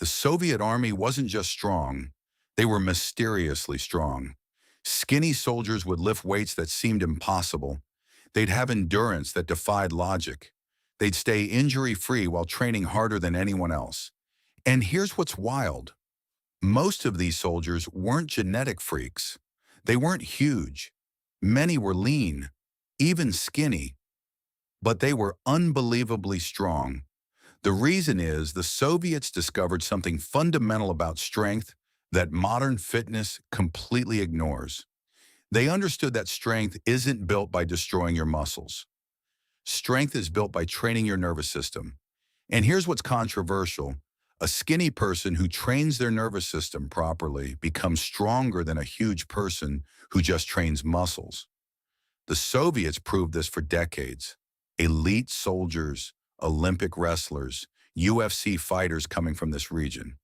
The Soviet army wasn't just strong, they were mysteriously strong. Skinny soldiers would lift weights that seemed impossible. They'd have endurance that defied logic. They'd stay injury-free while training harder than anyone else. And here's what's wild. Most of these soldiers weren't genetic freaks. They weren't huge. Many were lean, even skinny, but they were unbelievably strong. The reason is the Soviets discovered something fundamental about strength that modern fitness completely ignores. They understood that strength isn't built by destroying your muscles. Strength is built by training your nervous system. And here's what's controversial. A skinny person who trains their nervous system properly becomes stronger than a huge person who just trains muscles. The Soviets proved this for decades. Elite soldiers, Olympic wrestlers, UFC fighters coming from this region.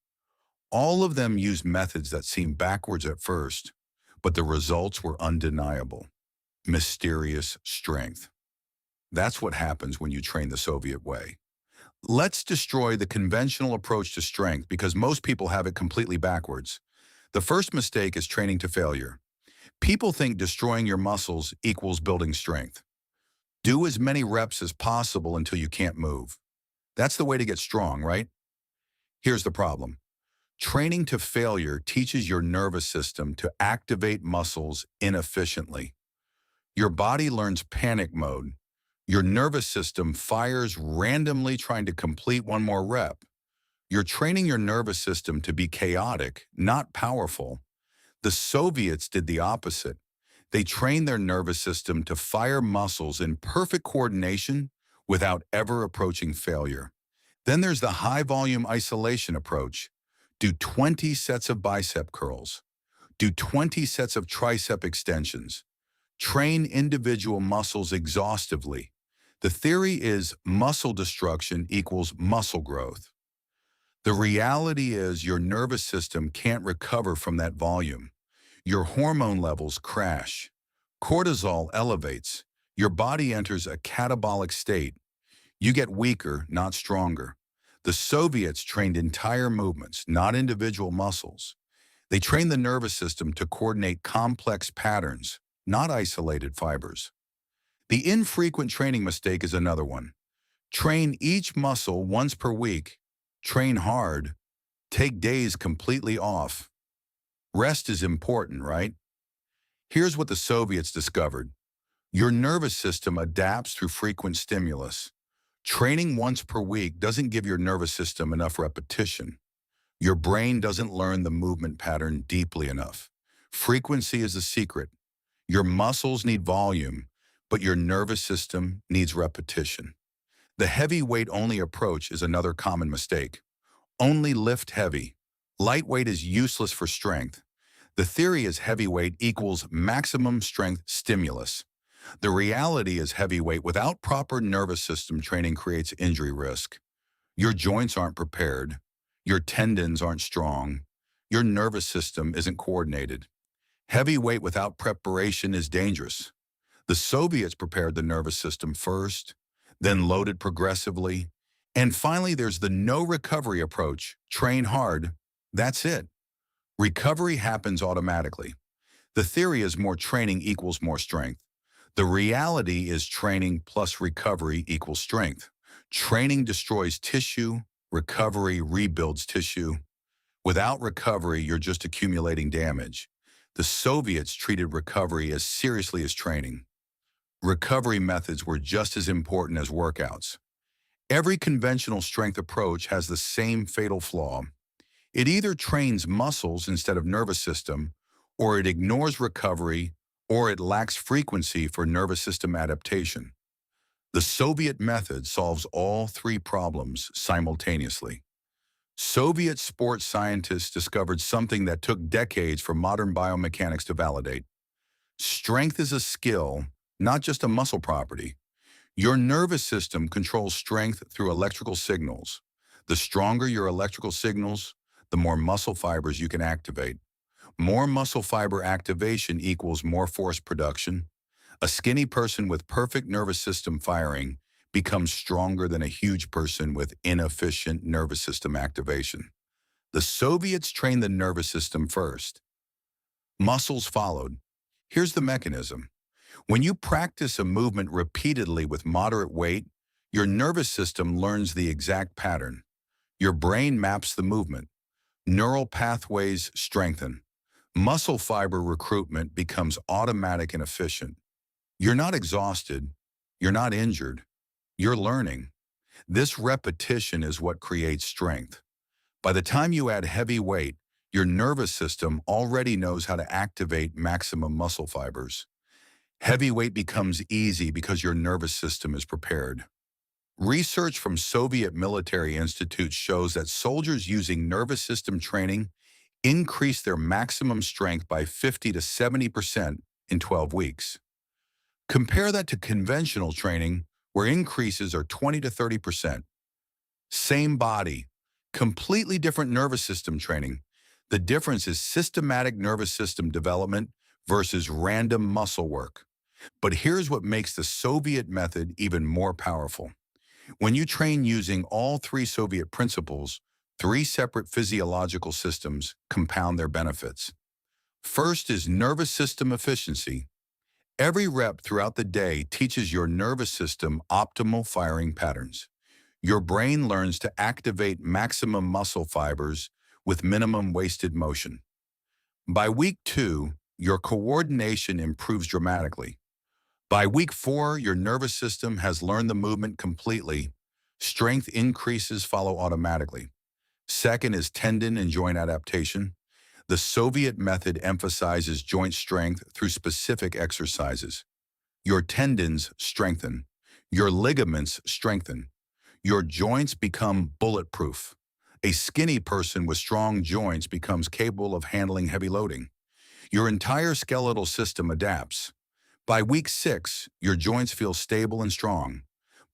All of them used methods that seemed backwards at first, but the results were undeniable. Mysterious strength. That's what happens when you train the Soviet way. Let's destroy the conventional approach to strength because most people have it completely backwards. The first mistake is training to failure. People think destroying your muscles equals building strength. Do as many reps as possible until you can't move. That's the way to get strong, right? Here's the problem. Training to failure teaches your nervous system to activate muscles inefficiently. Your body learns panic mode. Your nervous system fires randomly trying to complete one more rep. You're training your nervous system to be chaotic, not powerful. The Soviets did the opposite. They trained their nervous system to fire muscles in perfect coordination without ever approaching failure. Then there's the high-volume isolation approach. Do 20 sets of bicep curls. Do 20 sets of tricep extensions. Train individual muscles exhaustively. The theory is muscle destruction equals muscle growth. The reality is your nervous system can't recover from that volume. Your hormone levels crash. Cortisol elevates. Your body enters a catabolic state. You get weaker, not stronger. The Soviets trained entire movements, not individual muscles. They trained the nervous system to coordinate complex patterns, not isolated fibers. The infrequent training mistake is another one. Train each muscle once per week. Train hard. Take days completely off. Rest is important, right? Here's what the Soviets discovered. Your nervous system adapts through frequent stimulus. Training once per week doesn't give your nervous system enough repetition. Your brain doesn't learn the movement pattern deeply enough. Frequency is the secret. Your muscles need volume, but your nervous system needs repetition. The heavy weight only approach is another common mistake. Only lift heavy. Lightweight is useless for strength. The theory is heavyweight equals maximum strength stimulus. The reality is heavyweight without proper nervous system training creates injury risk. Your joints aren't prepared. Your tendons aren't strong. Your nervous system isn't coordinated. Heavyweight without preparation is dangerous. The Soviets prepared the nervous system first, then loaded progressively, and finally there's the no recovery approach. Train hard. That's it. Recovery happens automatically. The theory is more training equals more strength. The reality is training plus recovery equals strength. Training destroys tissue, recovery rebuilds tissue. Without recovery, you're just accumulating damage. The Soviets treated recovery as seriously as training. Recovery methods were just as important as workouts. Every conventional strength approach has the same fatal flaw. It either trains muscles instead of nervous system, or it ignores recovery, or it lacks frequency for nervous system adaptation. The Soviet method solves all three problems simultaneously. Soviet sports scientists discovered something that took decades for modern biomechanics to validate. Strength is a skill, not just a muscle property. Your nervous system controls strength through electrical signals. The stronger your electrical signals, the more muscle fibers you can activate. More muscle fiber activation equals more force production. A skinny person with perfect nervous system firing becomes stronger than a huge person with inefficient nervous system activation. The Soviets trained the nervous system first. Muscles followed. Here's the mechanism. When you practice a movement repeatedly with moderate weight, your nervous system learns the exact pattern. Your brain maps the movement. Neural pathways strengthen. Muscle fiber recruitment becomes automatic and efficient. You're not exhausted. You're not injured. You're learning. This repetition is what creates strength. By the time you add heavy weight, your nervous system already knows how to activate maximum muscle fibers. Heavy weight becomes easy because your nervous system is prepared. Research from Soviet military institutes shows that soldiers using nervous system training increase their maximum strength by 50 to 70% in 12 weeks. Compare that to conventional training, where increases are 20 to 30%. Same body, completely different nervous system training. The difference is systematic nervous system development versus random muscle work. But here's what makes the Soviet method even more powerful. When you train using all three Soviet principles, three separate physiological systems compound their benefits. First is nervous system efficiency. Every rep throughout the day teaches your nervous system optimal firing patterns. Your brain learns to activate maximum muscle fibers with minimum wasted motion. By week 2, your coordination improves dramatically. By week 4, your nervous system has learned the movement completely. Strength increases follow automatically. Second is tendon and joint adaptation. The Soviet method emphasizes joint strength through specific exercises. Your tendons strengthen. Your ligaments strengthen. Your joints become bulletproof. A skinny person with strong joints becomes capable of handling heavy loading. Your entire skeletal system adapts. By week 6, your joints feel stable and strong.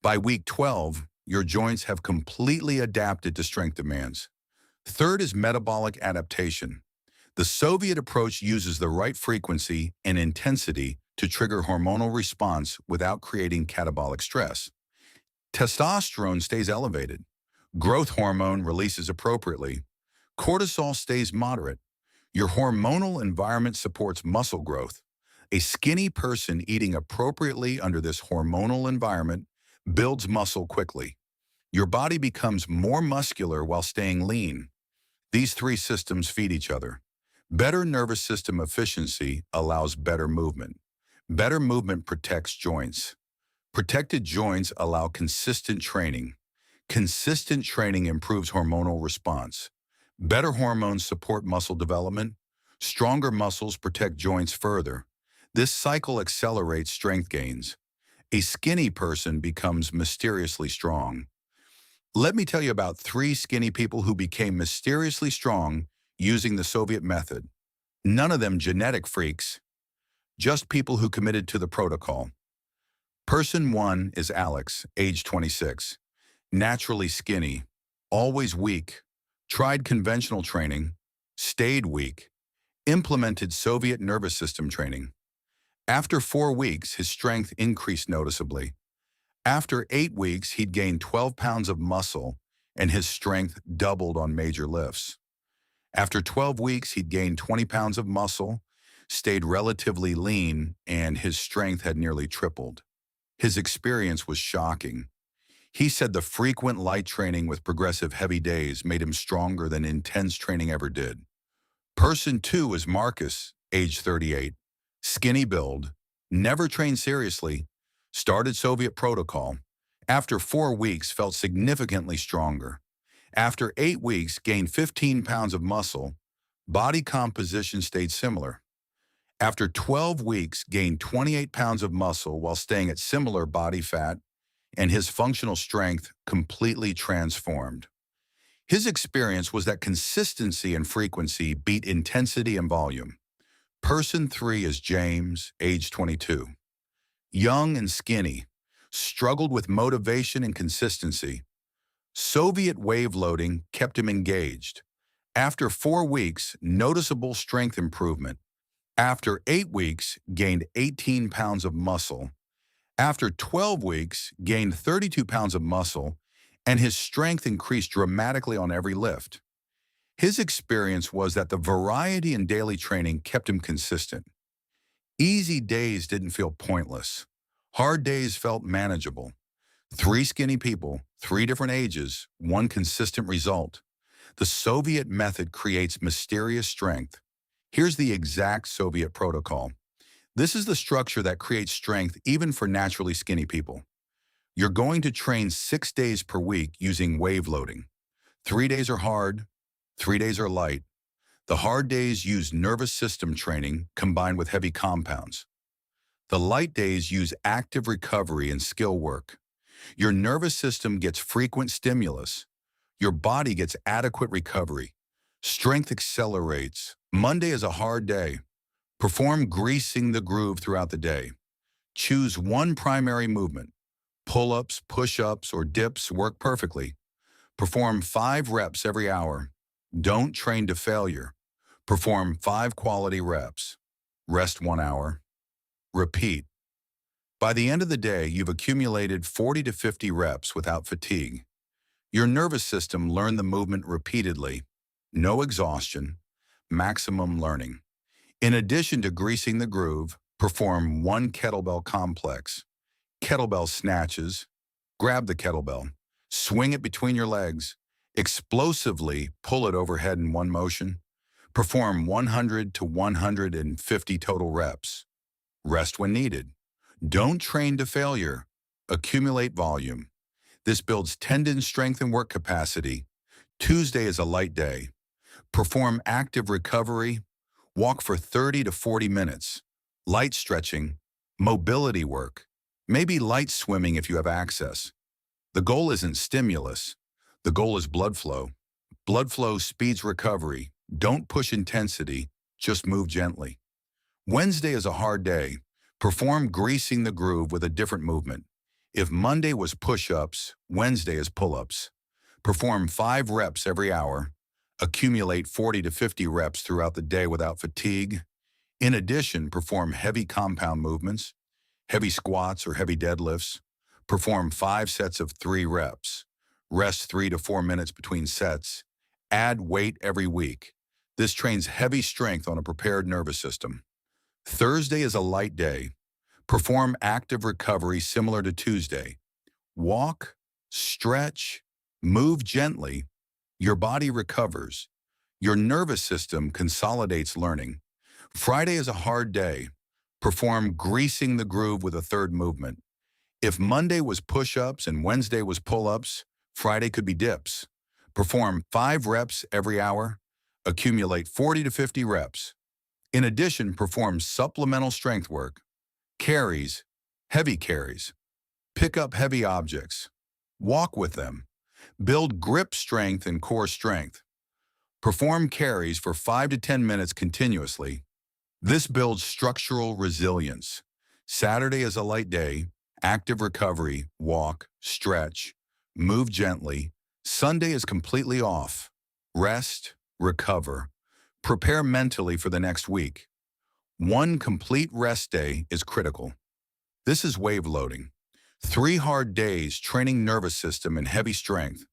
By week 12, your joints have completely adapted to strength demands. Third is metabolic adaptation. The Soviet approach uses the right frequency and intensity to trigger hormonal response without creating catabolic stress. Testosterone stays elevated. Growth hormone releases appropriately. Cortisol stays moderate. Your hormonal environment supports muscle growth. A skinny person eating appropriately under this hormonal environment builds muscle quickly. Your body becomes more muscular while staying lean. These three systems feed each other. Better nervous system efficiency allows better movement. Better movement protects joints. Protected joints allow consistent training. Consistent training improves hormonal response. Better hormones support muscle development. Stronger muscles protect joints further. This cycle accelerates strength gains. A skinny person becomes mysteriously strong. Let me tell you about 3 skinny people who became mysteriously strong using the Soviet method. None of them genetic freaks, just people who committed to the protocol. Person 1 is Alex, age 26. Naturally skinny, always weak, tried conventional training, stayed weak, implemented Soviet nervous system training. After 4 weeks, his strength increased noticeably. After 8 weeks, he'd gained 12 pounds of muscle, and his strength doubled on major lifts. After 12 weeks, he'd gained 20 pounds of muscle, stayed relatively lean, and his strength had nearly tripled. His experience was shocking. He said the frequent light training with progressive heavy days made him stronger than intense training ever did. Person 2 is Marcus, age 38. Skinny build, never trained seriously, started Soviet protocol. After 4 weeks, felt significantly stronger. After 8 weeks, gained 15 pounds of muscle. Body composition stayed similar. After 12 weeks, gained 28 pounds of muscle while staying at similar body fat, and his functional strength completely transformed. His experience was that consistency and frequency beat intensity and volume. Person 3 is James, age 22. Young and skinny, struggled with motivation and consistency. Soviet wave loading kept him engaged. After 4 weeks, noticeable strength improvement. After 8 weeks, gained 18 pounds of muscle. After 12 weeks, gained 32 pounds of muscle, and his strength increased dramatically on every lift. His experience was that the variety in daily training kept him consistent. Easy days didn't feel pointless. Hard days felt manageable. Three skinny people, three different ages, one consistent result. The Soviet method creates mysterious strength. Here's the exact Soviet protocol. This is the structure that creates strength even for naturally skinny people. You're going to train 6 days per week using wave loading. 3 days are hard, 3 days are light. The hard days use nervous system training combined with heavy compounds. The light days use active recovery and skill work. Your nervous system gets frequent stimulus. Your body gets adequate recovery. Strength accelerates. Monday is a hard day. Perform greasing the groove throughout the day. Choose one primary movement. Pull-ups, push-ups, or dips work perfectly. Perform 5 reps every hour. Don't train to failure. Perform 5 quality reps. Rest 1 hour. Repeat. By the end of the day, you've accumulated 40 to 50 reps without fatigue. Your nervous system learned the movement repeatedly. No exhaustion, maximum learning. In addition to greasing the groove, perform 1 kettlebell complex. Kettlebell snatches. Grab the kettlebell. Swing it between your legs. Explosively pull it overhead in one motion. Perform 100 to 150 total reps. Rest when needed. Don't train to failure. Accumulate volume. This builds tendon strength and work capacity. Tuesday is a light day. Perform active recovery. Walk for 30 to 40 minutes. Light stretching. Mobility work. Maybe light swimming if you have access. The goal isn't stimulus. The goal is blood flow. Blood flow speeds recovery. Don't push intensity, just move gently. Wednesday is a hard day. Perform greasing the groove with a different movement. If Monday was push-ups, Wednesday is pull-ups. Perform 5 reps every hour. Accumulate 40 to 50 reps throughout the day without fatigue. In addition, perform heavy compound movements, heavy squats or heavy deadlifts. Perform 5 sets of 3 reps. Rest 3 to 4 minutes between sets. Add weight every week. This trains heavy strength on a prepared nervous system. Thursday is a light day. Perform active recovery similar to Tuesday. Walk, stretch, move gently. Your body recovers. Your nervous system consolidates learning. Friday is a hard day. Perform greasing the groove with a third movement. If Monday was push-ups and Wednesday was pull-ups, Friday could be dips. Perform 5 reps every hour. Accumulate 40 to 50 reps. In addition, perform supplemental strength work. Carries, heavy carries. Pick up heavy objects. Walk with them. Build grip strength and core strength. Perform carries for 5 to 10 minutes continuously. This builds structural resilience. Saturday is a light day. Active recovery, walk, stretch, move gently. Sunday is completely off. Rest, recover. Prepare mentally for the next week. 1 complete rest day is critical. This is wave loading. 3 hard days training nervous system and heavy strength.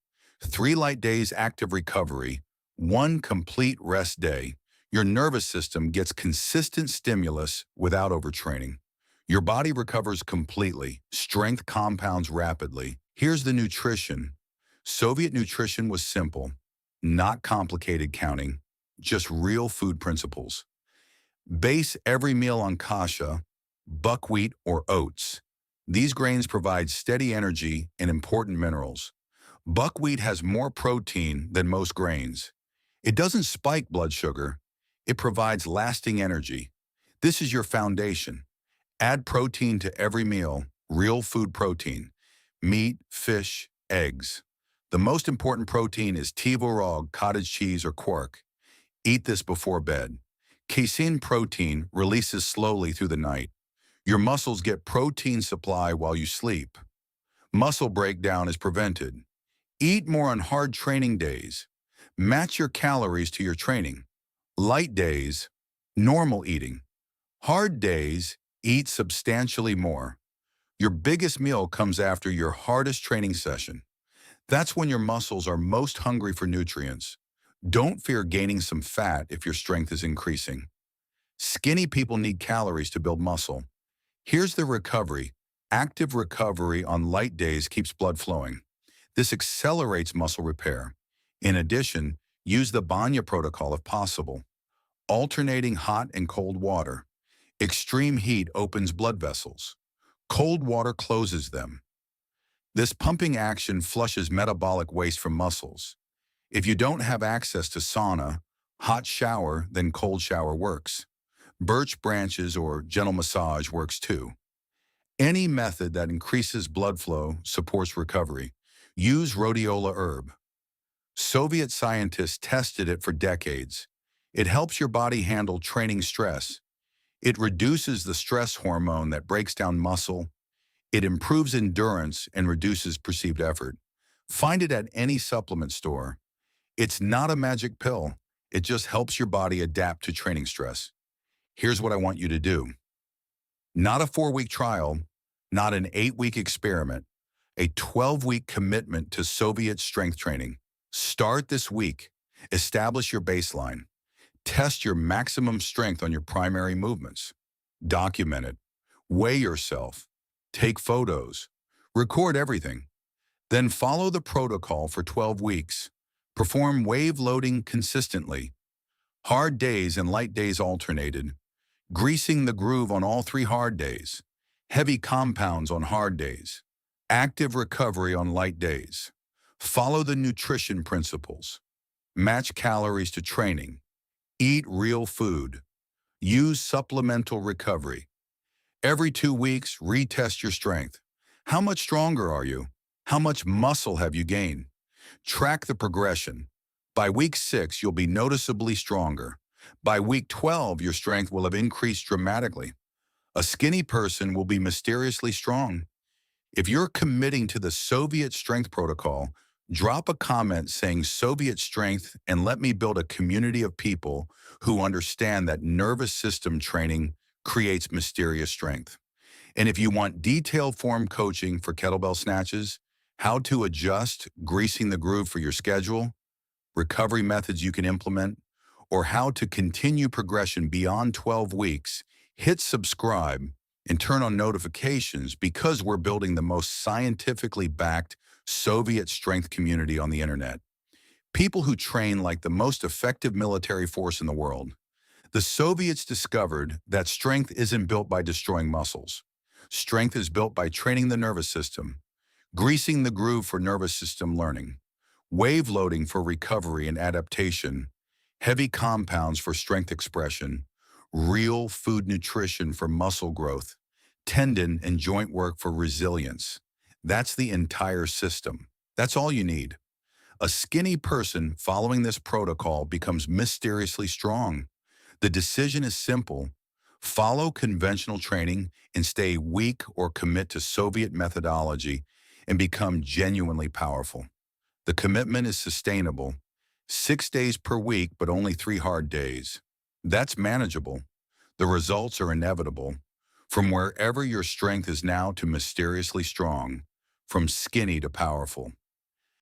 3 light days active recovery. 1 complete rest day. Your nervous system gets consistent stimulus without overtraining. Your body recovers completely. Strength compounds rapidly. Here's the nutrition. Soviet nutrition was simple, not complicated counting, just real food principles. Base every meal on kasha, buckwheat, or oats. These grains provide steady energy and important minerals. Buckwheat has more protein than most grains. It doesn't spike blood sugar. It provides lasting energy. This is your foundation. Add protein to every meal, real food protein, meat, fish, eggs. The most important protein is tvorog, cottage cheese, or quark. Eat this before bed. Casein protein releases slowly through the night. Your muscles get protein supply while you sleep. Muscle breakdown is prevented. Eat more on hard training days. Match your calories to your training. Light days, normal eating. Hard days, eat substantially more. Your biggest meal comes after your hardest training session. That's when your muscles are most hungry for nutrients. Don't fear gaining some fat if your strength is increasing. Skinny people need calories to build muscle. Here's the recovery. Active recovery on light days keeps blood flowing. This accelerates muscle repair. In addition, use the Banya protocol if possible. Alternating hot and cold water. Extreme heat opens blood vessels. Cold water closes them. This pumping action flushes metabolic waste from muscles. If you don't have access to sauna, hot shower, then cold shower works. Birch branches or gentle massage works too. Any method that increases blood flow supports recovery. Use rhodiola herb. Soviet scientists tested it for decades. It helps your body handle training stress. It reduces the stress hormone that breaks down muscle. It improves endurance and reduces perceived effort. Find it at any supplement store. It's not a magic pill. It just helps your body adapt to training stress. Here's what I want you to do. Not a 4-week trial, not an 8-week experiment, a 12-week commitment to Soviet strength training. Start this week. Establish your baseline. Test your maximum strength on your primary movements. Document it. Weigh yourself. Take photos. Record everything. Then follow the protocol for 12 weeks. Perform wave loading consistently. Hard days and light days alternated. Greasing the groove on all 3 hard days. Heavy compounds on hard days. Active recovery on light days. Follow the nutrition principles. Match calories to training. Eat real food. Use supplemental recovery. Every 2 weeks, retest your strength. How much stronger are you? How much muscle have you gained? Track the progression. By week 6, you'll be noticeably stronger. By week 12, your strength will have increased dramatically. A skinny person will be mysteriously strong. If you're committing to the Soviet strength protocol, drop a comment saying Soviet strength and let me build a community of people who understand that nervous system training creates mysterious strength. And if you want detailed form coaching for kettlebell snatches, how to adjust greasing the groove for your schedule, recovery methods you can implement, or how to continue progression beyond 12 weeks, hit subscribe and turn on notifications because we're building the most scientifically backed Soviet strength community on the internet. People who train like the most effective military force in the world. The Soviets discovered that strength isn't built by destroying muscles. Strength is built by training the nervous system, greasing the groove for nervous system learning, wave loading for recovery and adaptation, heavy compounds for strength expression, real food nutrition for muscle growth, tendon and joint work for resilience. That's the entire system. That's all you need. A skinny person following this protocol becomes mysteriously strong. The decision is simple. Follow conventional training and stay weak or commit to Soviet methodology and become genuinely powerful. The commitment is sustainable. 6 days per week, but only 3 hard days. That's manageable. The results are inevitable. From wherever your strength is now to mysteriously strong, from skinny to powerful.